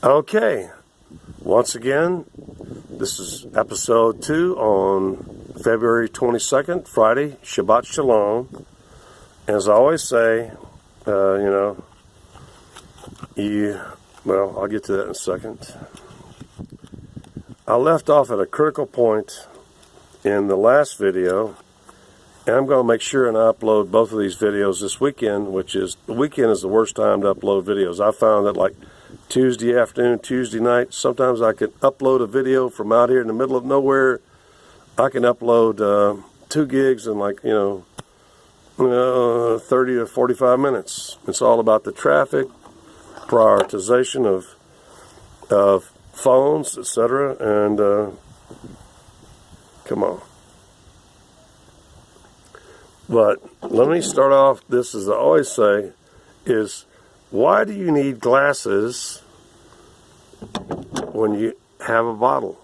Okay, once again, this is episode 2 on February 22nd, Friday, Shabbat Shalom. As I always say, well, I'll get to that in a second. I left off at a critical point in the last video, and I'm going to make sure and upload both of these videos this weekend, the weekend is the worst time to upload videos. I found that like Tuesday afternoon, Tuesday night, sometimes I can upload a video from out here in the middle of nowhere. I can upload 2 gigs in 30 to 45 minutes. It's all about the traffic, prioritization of phones, etc. And come on. But let me start off, this as I always say, is why do you need glasses when you have a bottle?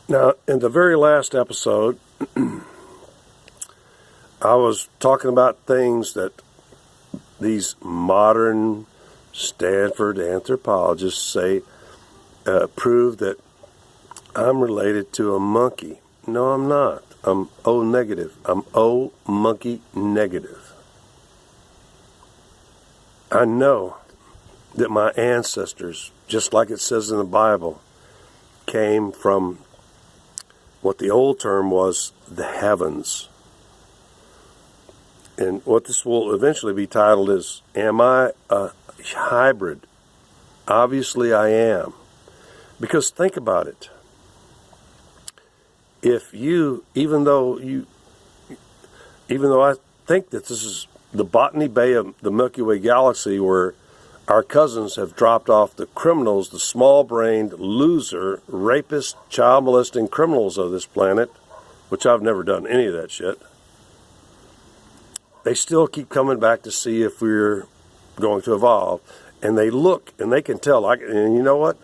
Now, in the very last episode, I was talking about things that these modern Stanford anthropologists say prove that I'm related to a monkey. No, I'm not. I'm O negative. I'm O monkey negative. I know that my ancestors, just like it says in the Bible, came from what the old term was, the heavens. And what this will eventually be titled is, am I a hybrid? Obviously I am. Because think about it. If you, even though I think that this is the Botany Bay of the Milky Way galaxy where our cousins have dropped off the criminals, the small-brained, loser, rapist, child-molesting criminals of this planet, which I've never done any of that shit, they still keep coming back to see if we're going to evolve. And they look, and they can tell. And you know what?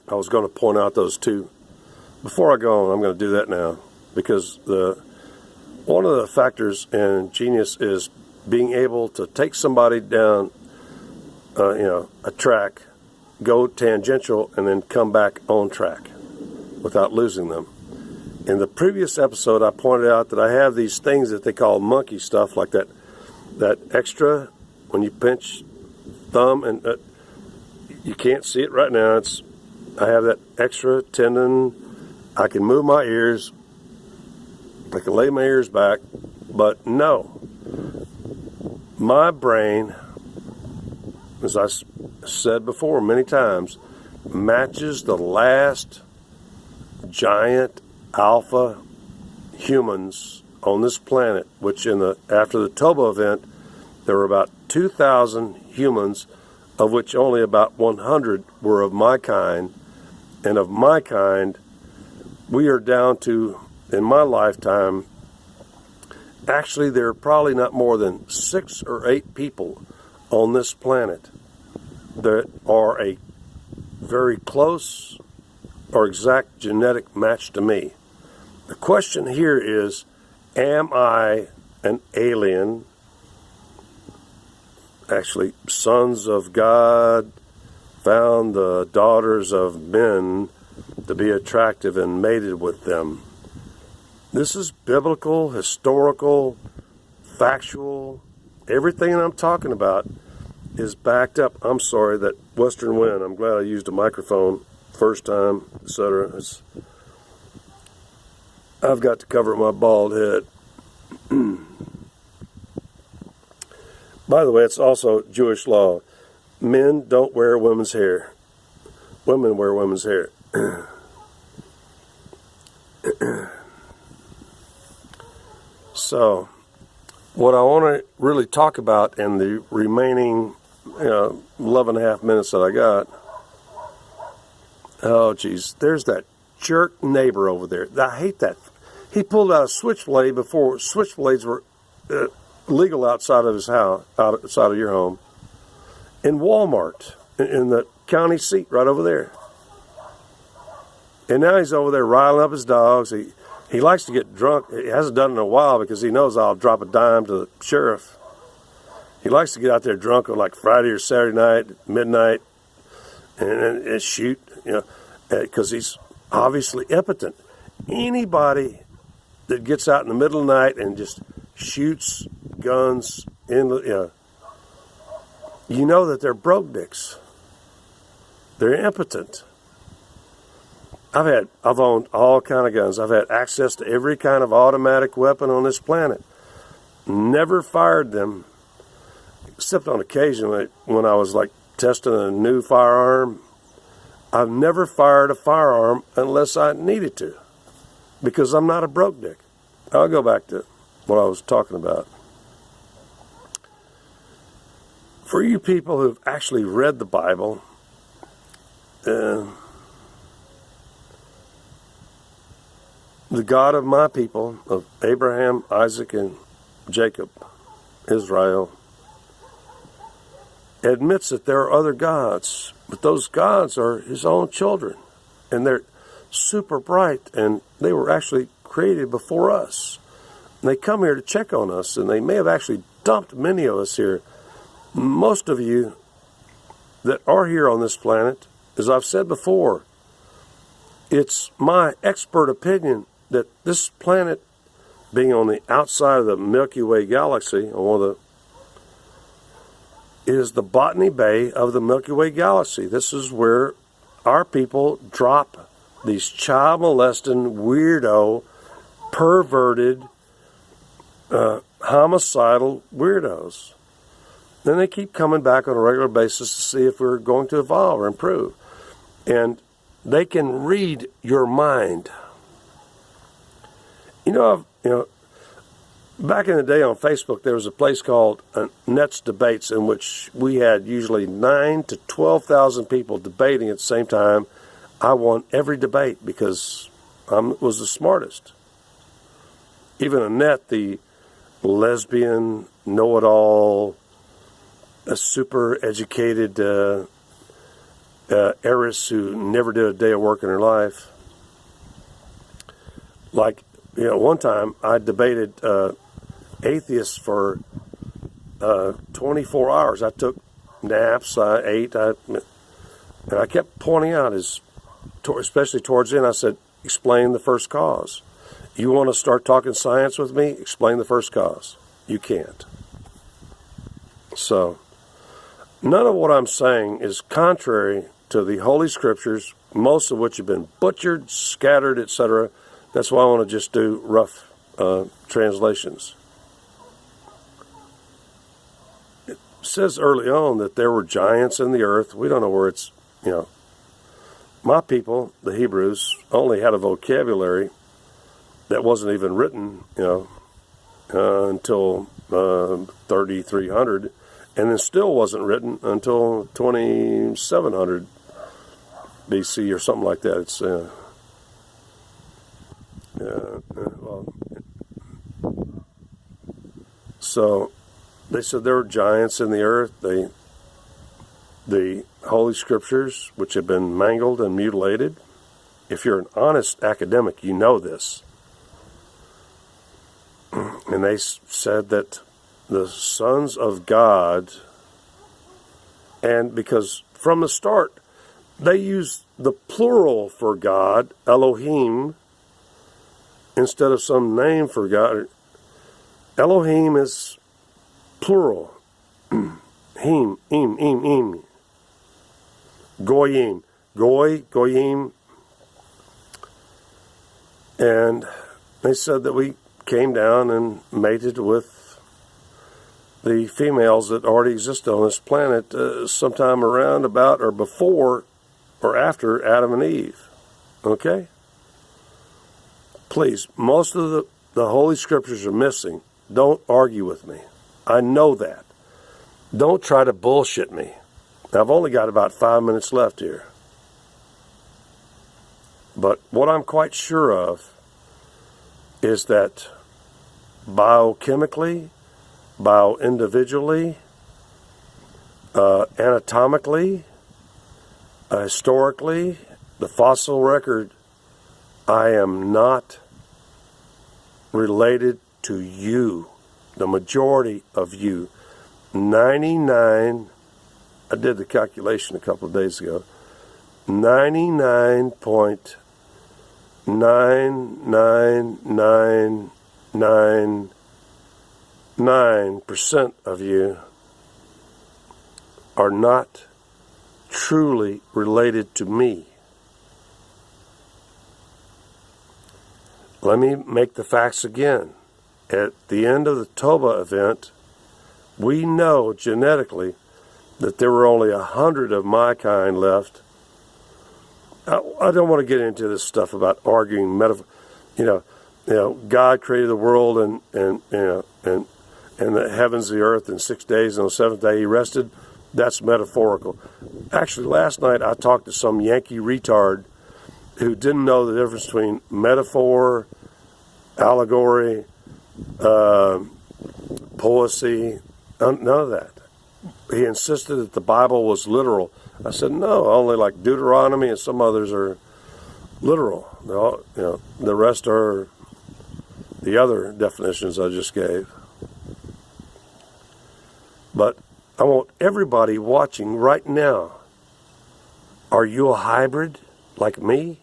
I was going to point out those two. Before I go on, I'm going to do that now. Because one of the factors in genius is being able to take somebody down, a track, go tangential, and then come back on track without losing them. In the previous episode, I pointed out that I have these things that they call monkey stuff, like that extra, when you pinch thumb, and you can't see it right now. I have that extra tendon. I can move my ears. I can lay my ears back. But no, my brain, as I said before many times, matches the last giant alpha humans on this planet, which after the Toba event, there were about 2,000 humans, of which only about 100 were of my kind. And of my kind, we are down to, in my lifetime, actually there are probably not more than 6 or 8 people on this planet that are a very close or exact genetic match to me. The question here is, am I an alien? Actually, sons of God found the daughters of men to be attractive and mated with them. This is biblical, historical, factual. Everything I'm talking about is backed up. I'm sorry, that western wind. I'm glad I used a microphone first time, etc. I've got to cover my bald head. By the way, it's also Jewish law. Men don't wear women's hair. Women wear women's hair. So, what I want to really talk about in the remaining 11 and a half minutes that I got, oh geez, there's that jerk neighbor over there. I hate that. He pulled out a switchblade before switchblades were legal outside of his house, outside of your home, in Walmart, in the county seat right over there. And now he's over there riling up his dogs. He likes to get drunk. He hasn't done it in a while because he knows I'll drop a dime to the sheriff. He likes to get out there drunk on like Friday or Saturday night, midnight, and shoot, because he's obviously impotent. Anybody that gets out in the middle of the night and just shoots guns in the, you know that they're broke dicks. They're impotent. I've owned all kind of guns. I've had access to every kind of automatic weapon on this planet. Never fired them, except on occasion when I was like testing a new firearm. I've never fired a firearm unless I needed to, because I'm not a broke dick. I'll go back to what I was talking about. For you people who've actually read the Bible, the God of my people, of Abraham, Isaac, and Jacob, Israel, admits that there are other gods, but those gods are his own children, and they're super bright, and they were actually created before us. And they come here to check on us, and they may have actually dumped many of us here. Most of you that are here on this planet, as I've said before, it's my expert opinion that this planet, being on the outside of the Milky Way galaxy, is the Botany Bay of the Milky Way galaxy. This is where our people drop these child molesting, weirdo, perverted, homicidal weirdos. Then they keep coming back on a regular basis to see if we're going to evolve or improve. And they can read your mind. Back in the day on Facebook, there was a place called Nets Debates, in which we had usually 9,000 to 12,000 people debating at the same time. I won every debate because I was the smartest. Even Annette, the lesbian, know-it-all, a super educated heiress who never did a day of work in her life. One time I debated atheists for 24 hours. I took naps, I ate, and I kept pointing out, especially towards the end, I said, explain the first cause. You want to start talking science with me? Explain the first cause. You can't. So, none of what I'm saying is contrary to the Holy Scriptures, most of which have been butchered, scattered, etc. That's why I want to just do rough translations. It says early on that there were giants in the earth. We don't know where it's, My people, the Hebrews, only had a vocabulary that wasn't even written, until 3,300, and then still wasn't written until 2,700 BC or something like that. It's so they said there were giants in the earth. The Holy Scriptures, which have been mangled and mutilated. If you're an honest academic, you know this. And they said that the sons of God, and because from the start, they used the plural for God, Elohim, instead of some name for God. Elohim is plural. Him, im. Goyim. Goyim. And they said that we came down and mated with the females that already exist on this planet sometime around, about, or before, or after Adam and Eve. Okay? Please, most of the Holy Scriptures are missing. Don't argue with me. I know that. Don't try to bullshit me. I've only got about 5 minutes left here. But what I'm quite sure of is that biochemically, bioindividually, anatomically, historically, the fossil record I am not related to you, the majority of you. 99, I did the calculation a couple of days ago, 99.99999% of you are not truly related to me. Let me make the facts again. At the end of the Toba event, we know genetically that there were only 100 of my kind left. I don't want to get into this stuff about arguing God created the world and the heavens, the earth in 6 days, and on the seventh day He rested. That's metaphorical. Actually, last night I talked to some Yankee retard who didn't know the difference between metaphor, allegory, poesy, none of that. He insisted that the Bible was literal. I said, no, only like Deuteronomy and some others are literal. The rest are the other definitions I just gave. But I want everybody watching right now. Are you a hybrid like me?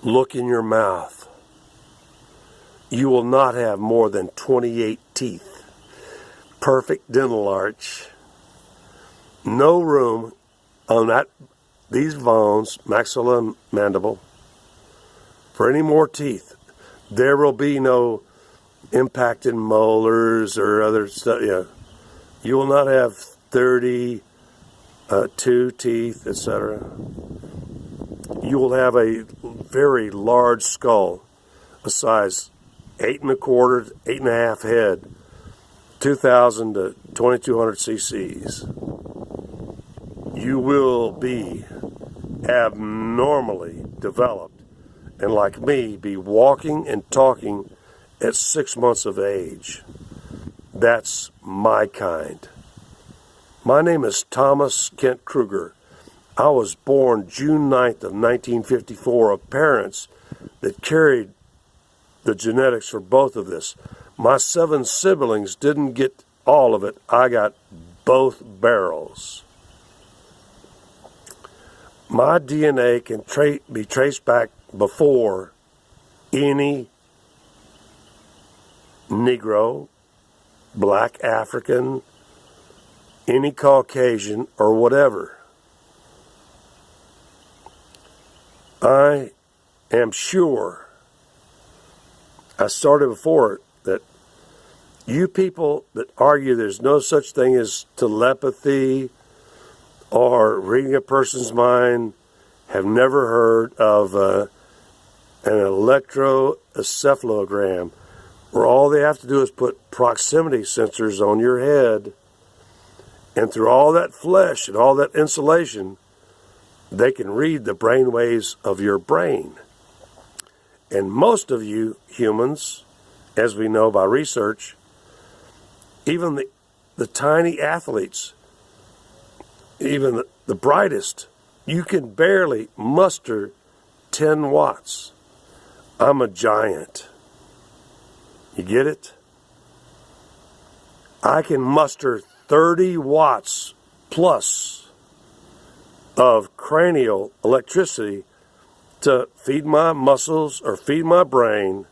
Look in your mouth. You will not have more than 28 teeth. Perfect dental arch. No room on these bones, maxilla and mandible, for any more teeth. There will be no impacted molars or other stuff. Yeah. You will not have 32 teeth, etc. You will have a very large skull, a size 8 1/4, 8 1/2 head, 2,000 to 2,200 cc's. You will be abnormally developed, and like me, be walking and talking at 6 months of age. That's my kind. My name is Thomas Kent Kruger. I was born June 9th of 1954 of parents that carried the genetics for both of this. My 7 siblings didn't get all of it. I got both barrels. My DNA can be traced back before any Negro, Black African, any Caucasian, or whatever. I am sure, I started before, that you people that argue there's no such thing as telepathy or reading a person's mind have never heard of an electroencephalogram, where all they have to do is put proximity sensors on your head, and through all that flesh and all that insulation, they can read the brain waves of your brain. And most of you humans, as we know by research, even the tiny athletes, even the brightest, you can barely muster 10 watts. I'm a giant. You get it? I can muster 30 watts plus of cranial electricity to feed my muscles or feed my brain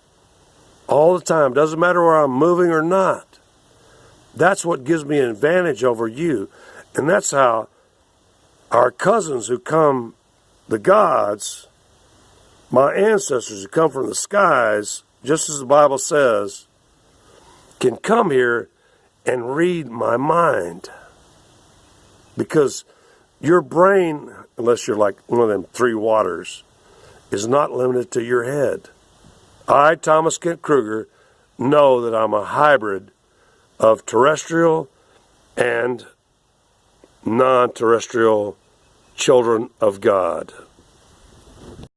all the time. Doesn't matter where I'm moving or not. That's what gives me an advantage over you. And that's how our cousins who come, the gods, my ancestors who come from the skies, just as the Bible says, can come here and read my mind. Because your brain, unless you're like one of them 3 waters, is not limited to your head. I, Thomas Kent Kruger, know that I'm a hybrid of terrestrial and non-terrestrial children of God.